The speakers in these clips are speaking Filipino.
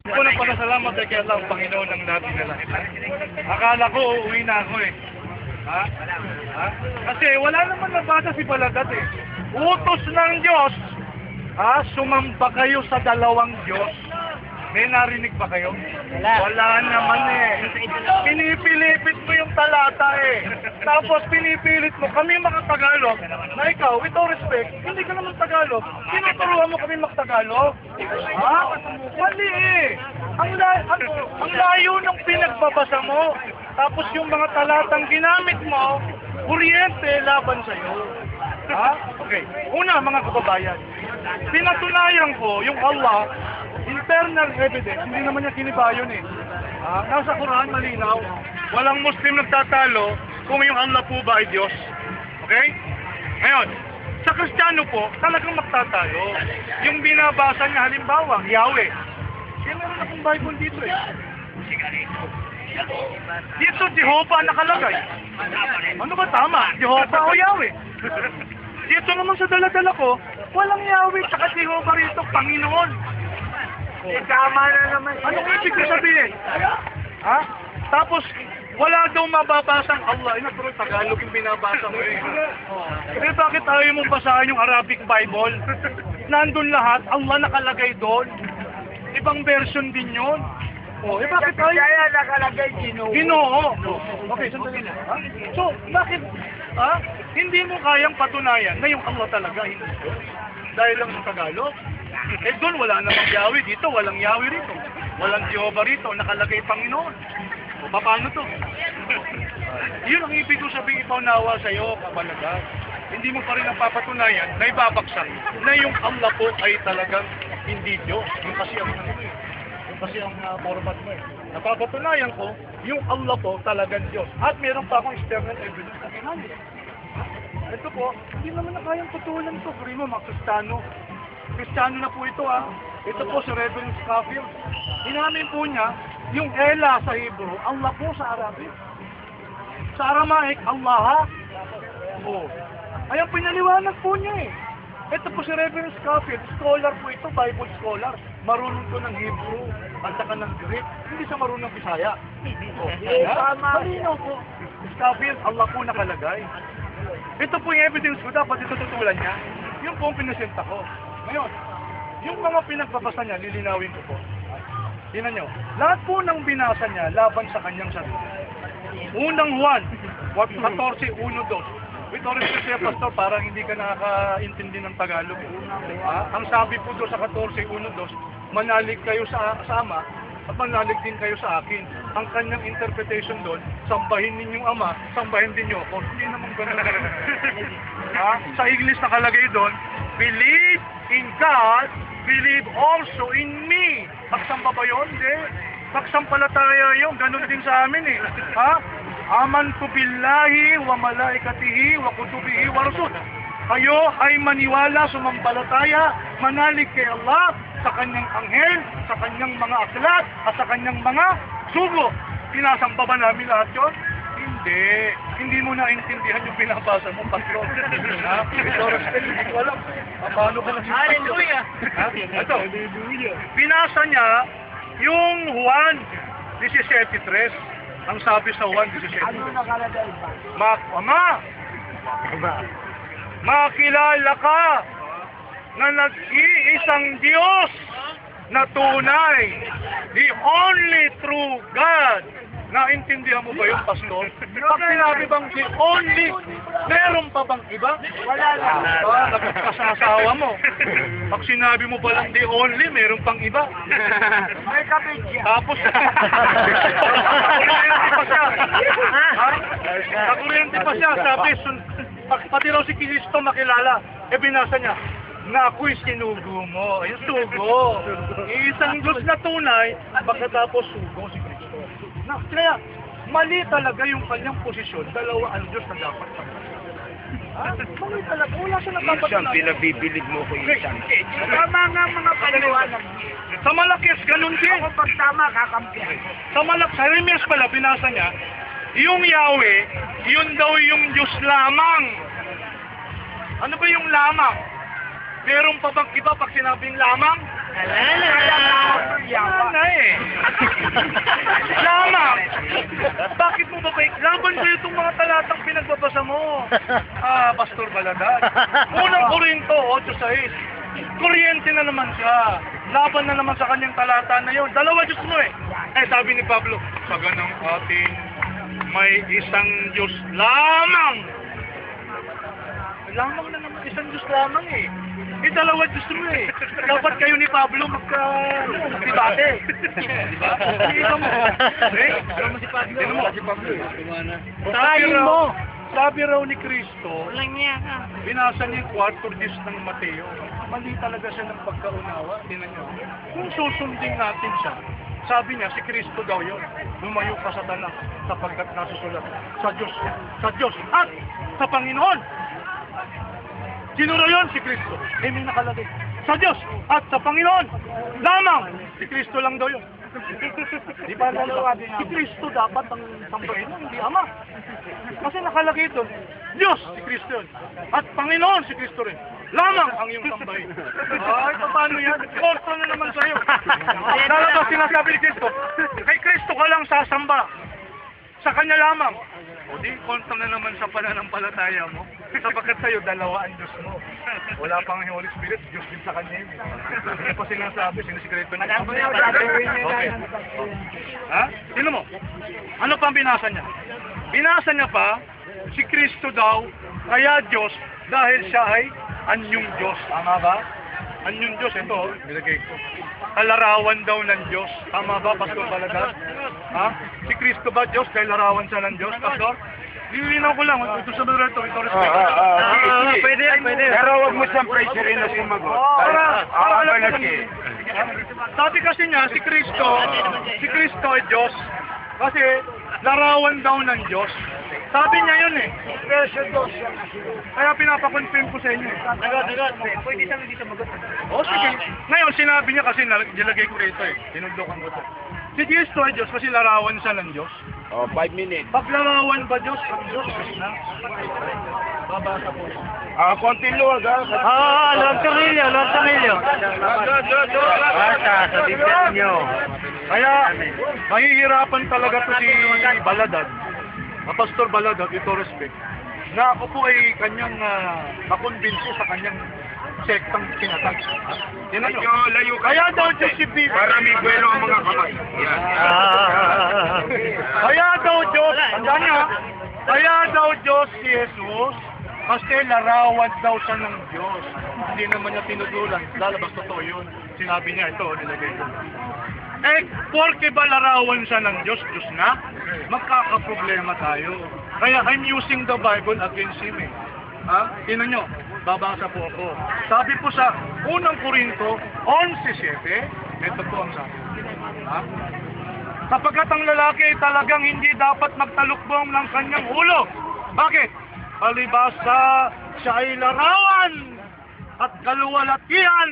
Unang pasasalamat ay kay Allah, Panginoon ng lahat ng lahat. Akala ko uuwi na ako eh. Ha? Ha? Kasi wala naman nabasa si Balagat eh. Utos ng Diyos, sumamba kayo sa dalawang Diyos. May narinig ba kayo? Wala naman eh. Pinipilipit mo yung talata eh. Tapos pinipilit mo kami makatagalog na ikaw, with all respect, hindi ka naman Tagalog. Tinuturuan mo kami makatagalog. Ha? Mali eh. Ang layo ng pinagbabasa mo. Tapos yung mga talatang ginamit mo, kuryente laban sa'yo. Ha? Okay. Una, mga kababayan, pinatunayan ko yung Allah, internal evidence, hindi naman niya kinibayon eh. Nasa Quran, malinaw. Walang Muslim nagtatalo kung yung Allah po ba ay Diyos. Okay? Ngayon, sa Kristiyano po, talagang magtatalo. Yung binabasa niya, halimbawa, Yahweh. Meron akong Bible dito eh. Dito, Jehovah nakalagay. Ano ba tama? Jehovah o Yahweh? Dito naman sa dala-dala ko, walang Yahweh tsaka Jehovah rito, Panginoon. Tama na naman. Anong ibig sabihin? Ha? Tapos, wala daw mababasang Allah. Pero Tagalog yung binabasa mo eh. Eh bakit ayaw mong basahin yung Arabic Bible? Nandun lahat, Allah nakalagay doon. Ibang version din yun. Eh bakit ayaw? Kaya nakalagay Ginoo. Ginoo. Okay, sandali na. So, bakit hindi mo kayang patunayan na yung Allah talaga hindi Diyos? Dahil lang sa Tagalog. Eh doon wala namang Yahweh dito, walang Yahweh rito. Walang Jehovah rito, nakalagay Panginoon. O paano to? Yun ang ibig ko sabihin ipaunawa sa iyo, kapalaga. Hindi mo pa rin napapatunayan na ibabaksak na yung Allah po ay talagang hindi Diyos. Yung kasi ang yung kasi ang format mo eh. Napapatunayan ko, yung Allah po talagang Diyos. At meron pa akong external evidence na kinali. Ito po, hindi naman na kayang tutulan to. Pero mo, mga Kristiyano na po ito Ito po si Reverend Scofield. Inamin po niya, yung Ela sa Hebrew, Allah po sa Arabic. Sa Aramaic, Allah. Ayan, pinaliwanag po niya eh. Ito po si Reverend Scofield, scholar po ito, Bible scholar. Marunong po ng Hebrew, at saka ng Greek. Hindi siya marunong ng Bisaya. Tama. Malinaw po. Scofield, Allah po nakalagay. Ito po yung evidence ko, dapat ito tutulan niya. Yung po ang pinesenta ko. Ngayon, yung mga pinagbabasa niya, lilinawin ko po. Tingnan nyo, lahat po ng binasa niya laban sa kanyang sarili. Unang Juan, 14:1-2. With all respect sa'yo, Pastor, parang hindi ka nakakaintindi ng Tagalog. Ang sabi po doon sa 14:1-2, manalig kayo sa Ama at manalig din kayo sa akin. Ang kanyang interpretation doon, sambahin ninyong Ama, sambahin din niyo ako. Hindi naman ganun. Sa English nakalagay doon, believe in God, believe also in me. Pagsamba ba yun? Hindi. Pagsampalataya yun, ganun din sa amin eh. Amantu billahi wa malaikatihi wa kutubihi wa rasul. Kayo ay maniwala, sumampalataya, manalig kay Allah, sa kanyang anghel, sa kanyang mga aklat, at sa kanyang mga sugo. Sinasamba ba namin lahat yun? Hindi. Hindi mo naintindihan yung binabasa mo, Pastor. Ito, respect, hindi ko alam. Paano ka naging Pastor? Hallelujah! Ito, binasa niya yung Juan 17:3. Ang sabi sa Juan 17:3. Ano nakalagay ba? Makilala ka na nag-iisang Diyos na tunay, the only true God. Naintindihan mo ba yung Pastor? Pag sinabi bang the only, meron pa bang iba? Wala lang. Nagkasasawa mo. Pag sinabi mo ba lang the only, meron pang iba. May kapit siya. Tapos, nakuryente pa siya. Nakuryente pa siya. Sabi, pati raw si Kristo makilala. Binasa niya, na ako'y sinugo mo. Ayun, sugo. Isang Diyos na tunay, pagkatapos sugo si Kristo. Kaya, mali talaga yung kanyang posisyon. Dalawa ang Diyos na dapat mali talaga. Wala siya Isang pinabibilid mo ko isang. Tama nga mga paliwanag. Sa Malakis, ganun din. Ako pag tama, kakampihan. Sa Remias pala, binasa niya, yung Yahweh, yun daw yung Diyos lamang. Ano ba yung lamang? Meron pa bang iba pag sinabing lamang? Wala na. Wala na eh. Lamang! Bakit mo ba laban ko itong mga talatang pinagbabasa mo? Pastor Baladag. Unang Korinto 8:6. Kuryente na naman siya. Laban na naman sa kanyang talata na yun. Dalawa Diyos mo eh. Sabi ni Pablo, sa ganang atin, may isang Diyos lamang. Lamang na naman, isang Diyos lamang eh. Dalawa Diyos mo eh. Dapat kayo ni Pablo magdibate. Diba? Tingnan mo. Tingnan mo si Pablo. Tingnan mo si Pablo. Sabi raw ni Kristo, binasa niya yung 4 days ng Mateo. Mali talaga siya ng pagkaunawa. Tingnan niyo. Kung susundin natin siya, sabi niya, si Kristo daw yun. Lumayo ka sa tanah sapagkat nasusulat sa Diyos at sa Panginoon. Sino raw yun? Si Kristo. May nakalagay. Sa Diyos at sa Panginoon. Lamang. Si Kristo lang daw yun. Di ba dalawa din? Si Kristo dapat ang sambahin mo, hindi Ama. Kasi nakalagay doon. Diyos, si Kristo yun. At Panginoon, si Kristo rin. Lamang ang iyong sambahin. Ay, paano yan? Korto na naman sa'yo. Dalawa sinasabi ni Kristo, kay Kristo ka lang sasamba. Sa Kanya lamang. O di, kontra na naman sa pananampalataya mo. Sapagkat sa'yo, dalawa ang Diyos mo. Wala pang Holy Spirit, Diyos din sa Kanya yun. Hindi pa sinasabi, sinisikreto niya. Okay. Ha? Sino mo? Ano pa ang binasa niya? Binasa niya pa, si Kristo daw, kaya Diyos, dahil siya ay anyong Diyos. Tama ba? Anyong Diyos, ito, nilagay ko. Kalarawan daw ng Diyos. Tama ba, Pastor Baladag? Ha? Si Kristo ba Diyos dahil larawan siya ng Diyos, Pastor? Lilinaw ko lang, ito sa moderator, ito respect. Pwede yan. Pero huwag mo siyang pressurein na sumagot. Sabi kasi niya, si Kristo ay Diyos. Kasi larawan daw ng Diyos. Sabi niya yun eh. Kaya pinapakonfirm ko sa inyo. Pwede siyang hindi sumagot. O sige. Ngayon, sinabi niya kasi nilagay ko rito eh. Tinundokan ko ito. Si Kristo ay Diyos kasi larawan siya ng Diyos. 5 minutes. Pag larawan ba Diyos? Ang Diyos na. Babasa po. Konti luwag ha. Lord Camillo. Basta, sa bibig nyo. Kaya, mahihirapan talaga to si Baladag. Pastor Baladag, ito respect. Na ako po ay kanyang nakonbinso sa kanyang sektang tinatag. Yan ano? Layo ka. Kaya daw Diyos si Bibi. Para may buwelo ang mga kamay. Yan. Kaya daw Diyos, tandaan niya, kaya daw Diyos si Jesus, kasi larawan daw siya ng Diyos. Hindi naman niya tinutulan. Lalabas totoo yun. Sinabi niya, ito, nilagay ko. Porke ba larawan siya ng Diyos, Diyos na, magkakaproblema tayo. Kaya I'm using the Bible against him eh. Ha? Tingnan nyo, babasa po ako. Sabi po sa unang Korinto 11:7, ito po ang sabi. Ha? Sapagkat ang lalaki ay talagang hindi dapat magtalukbong ng kanyang ulo. Bakit? Palibasa siya ay larawan at kaluwalhatian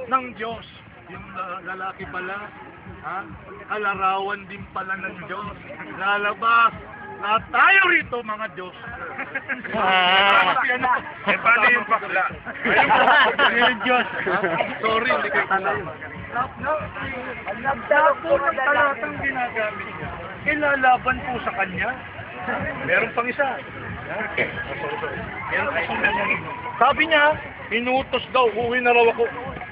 ng Diyos. Yung lalaki pala, ha? Alarawan din pala ng Diyos. Lalabas na tayo rito, mga Diyos. Paano yung bakla? Yung Diyos. Sorry, hindi kayo kasama. Dapo ng talatang ginagamit niya. Ilalaban po sa kanya. Meron pang isa. Sabi niya, inutos daw, uwi na raw ako.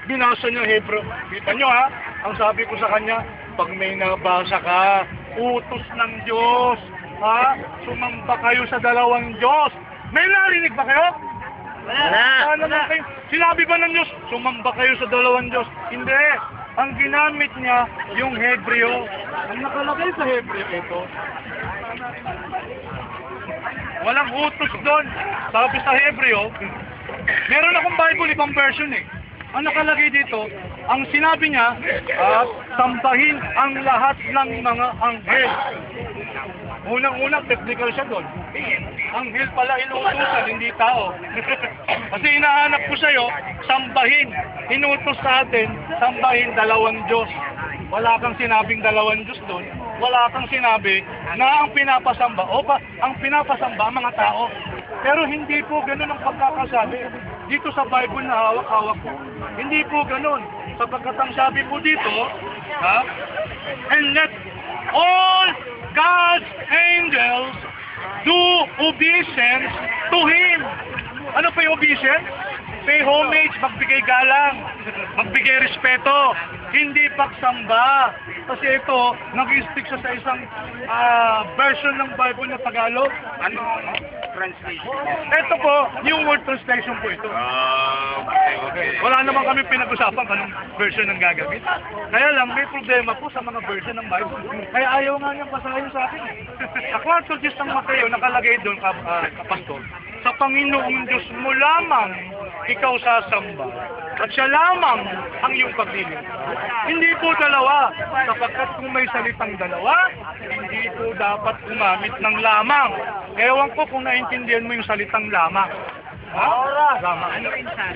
Binasa niya Hebrew. Kita niyo ha, ang sabi ko sa kanya, pag may nabasa ka, utos ng Diyos, ha? Sumamba kayo sa dalawang Diyos. May narinig ba kayo? Ano na kayo? Sinabi ba ng Diyos, sumamba kayo sa dalawang Diyos? Hindi. Ang ginamit niya, yung Hebreo. Ang nakalagay sa Hebreo ito, walang utos doon. Sabi sa Hebreo, meron akong Bible, ibang version eh. Ang nakalagay dito, ang sinabi niya, sambahin ang lahat ng mga anghel. Unang-unang technical siya doon. Anghel pala inuutosan, hindi tao. Kasi hinahanap ko sa'yo, sambahin. Inutos sa atin, sambahin dalawang Diyos. Wala kang sinabing dalawang Diyos doon. Wala kang sinabi na ang pinapasamba, ang pinapasamba mga tao. Pero hindi po ganun ang pagkakasabi. Dito sa Bible na hawak-hawak ko. Hindi po ganun. Sapagkat ang sabi po dito, ha? and let all God's angels do obeisance to Him. Ano pa yung obeisance? Pay homage, magbigay galang, magbigay respeto, hindi pagsamba. Kasi ito, nag-stick siya sa isang version ng Bible na Tagalog. Ano? Translation. Ito po, New World Translation po ito. Okay. Wala naman kami pinag-usapan kanong version ng gagamit. Kaya lang, may problema po sa mga version ng Bible. Kaya ayaw nga niyang basahin sa akin. According to Jesus ng Mateo, nakalagay doon, kapastol, sa Panginoong Diyos mo lamang ikaw sasamba at siya lamang ang iyong pagdilim. Hindi po dalawa, sapagkat kung may salitang dalawa, hindi po dapat gumamit ng lamang. Ewan ko kung naintindihan mo yung salitang lamang. Ha? Lamang. Ano rin sa?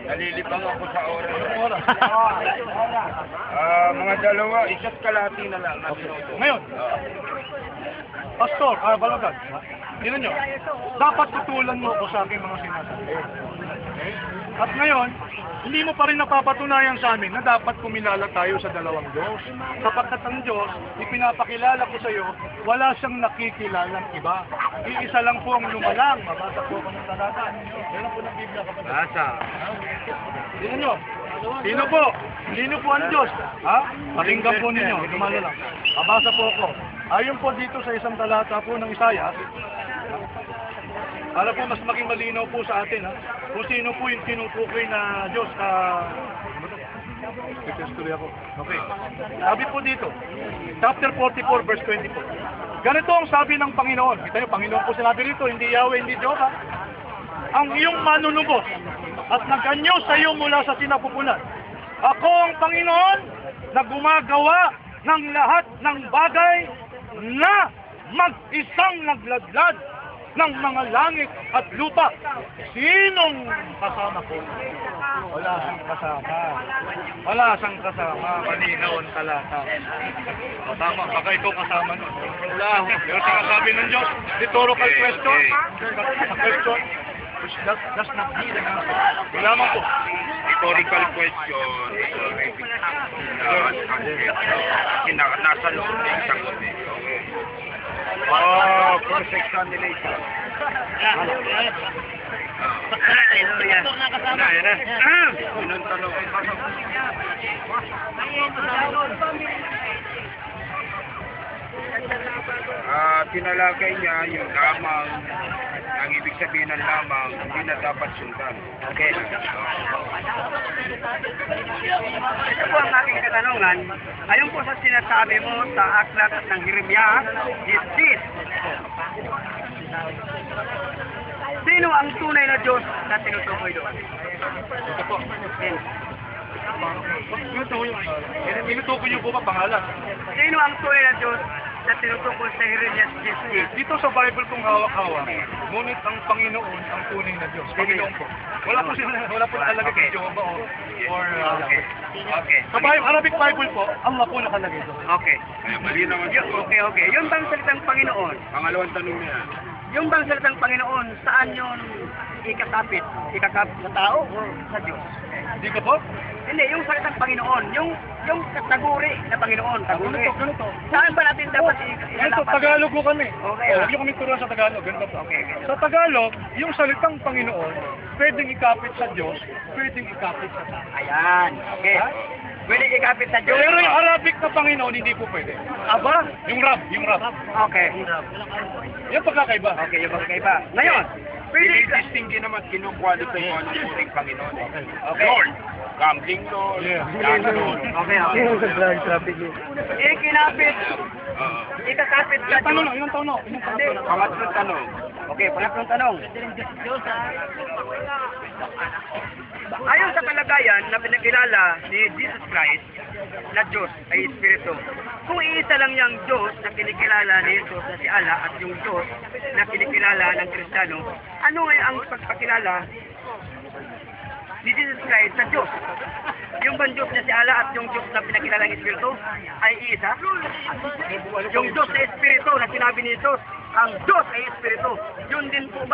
Nalilibang ako sa oras. Mga dalawa, isa't kalahati na lang. Ngayon, Pastor, Balagan, tingnan nyo, dapat tutulan mo ako sa aking mga sinasabi. Okay? At ngayon, hindi mo pa rin napapatunayan sa amin na dapat kumilala tayo sa dalawang Diyos. Sapagkat ang Diyos, ipinapakilala ko sa iyo, wala siyang nakikilalang iba. Iisa lang po ang lumalang. Mabasa po ako ng talata. Yan po ng Biblia kapatid. Asa. Tingnan nyo, sino po? Sino po ang Diyos? Ha? Pakinggan po ninyo, lumala lang. Mabasa po ako. Ayon po dito sa isang talata po ng Isaiah, para po mas maging malinaw po sa atin, ha? Kung sino po yung tinutukoy na Diyos. Tuloy ako. Okay. Sabi po dito, chapter 44, verse 24. Ganito ang sabi ng Panginoon. Kita nyo, Panginoon po sinabi rito, hindi Yahweh, hindi Diyos, ha? Ang iyong manunubos at naganyo sa iyo mula sa sinapupunan. Ako ang Panginoon na gumagawa ng lahat ng bagay na mag-isang nagladlad ng mga langit at lupa. Sinong kasama ko? Wala siyang kasama. Wala siyang kasama. Malinaw ang talata. O, tama, baka ikaw kasama nun. Wala. Pero sinasabi ng Diyos, rhetorical question. A question which does not need an answer. Wala man po. Historical question. Nasa loob na yung sagot eh. Perfect candidation. Hallelujah. Yun ang tanong. Tinalagay niya yung lamang, ang ibig sabihin ng lamang, hindi na dapat sundan. Okay. Ito po ang aking katanungan. Ayon po sa sinasabi mo sa aklat ng Jeremiah, is this. Sino ang tunay na Diyos na tinutukoy doon? Ito po. Tinutukoy niyo po ba pangalan? Sino ang tunay na Diyos na tinutukoy sa Jeremiah 16? Dito sa Bible kong hawak-hawak, ngunit ang Panginoon ang tunay na Diyos. Panginoon po. Wala po nakalagay kay Jehovah or Okay. sa Arabic Bible po, Allah po nakalagay doon. Okay. Kaya mali naman Okay. Yung bang salitang Panginoon, Pangalawang tanong niya. yung bang salitang Panginoon, saan yun ikakapit? Ikakapit sa tao o sa Diyos? Hindi ka po? Hindi, yung salitang Panginoon, yung taguri na Panginoon, taguri. Ganito. Saan ba natin dapat Ganito, ilalapat? Tagalog po kami. Okay. Huwag niyo kami turuan sa Tagalog. Ganito po. Okay. Sa Tagalog, yung salitang Panginoon, pwedeng ikapit sa Diyos, pwedeng ikapit sa tao. Ayan. Okay. Ha? Pwede ikapit sa Diyos. Pero yung Arabic na Panginoon, hindi po pwede. Aba? Yung Rab. Okay. Yung pagkakaiba. Okay, yung magkaiba. Ngayon, pwede Distingue naman, kinukwalify mo ang turing Panginoon. Okay. Lord, gambling Lord, Yeah. Lord. Okay. Ikinapit. Ikakapit sa Ilang tanong Diyos. na, ilang tanong. Hindi. Pangatlong tanong. Okay, pangatlong tanong. Ayon sa kalagayan na pinakilala ni Jesus Christ na Diyos ay Espiritu, kung iisa lang yung Diyos na kinikilala ni Jesus na si Allah at yung Diyos na kinikilala ng Kristiyano, ano ngayon ang pagpakilala ni Jesus Christ sa Diyos? Yung bang Diyos na si Allah at yung Diyos na pinakilala ng Espiritu ay isa? Yung Diyos na Espiritu na sinabi ni Jesus, ang Diyos ay Espiritu, yun din po ba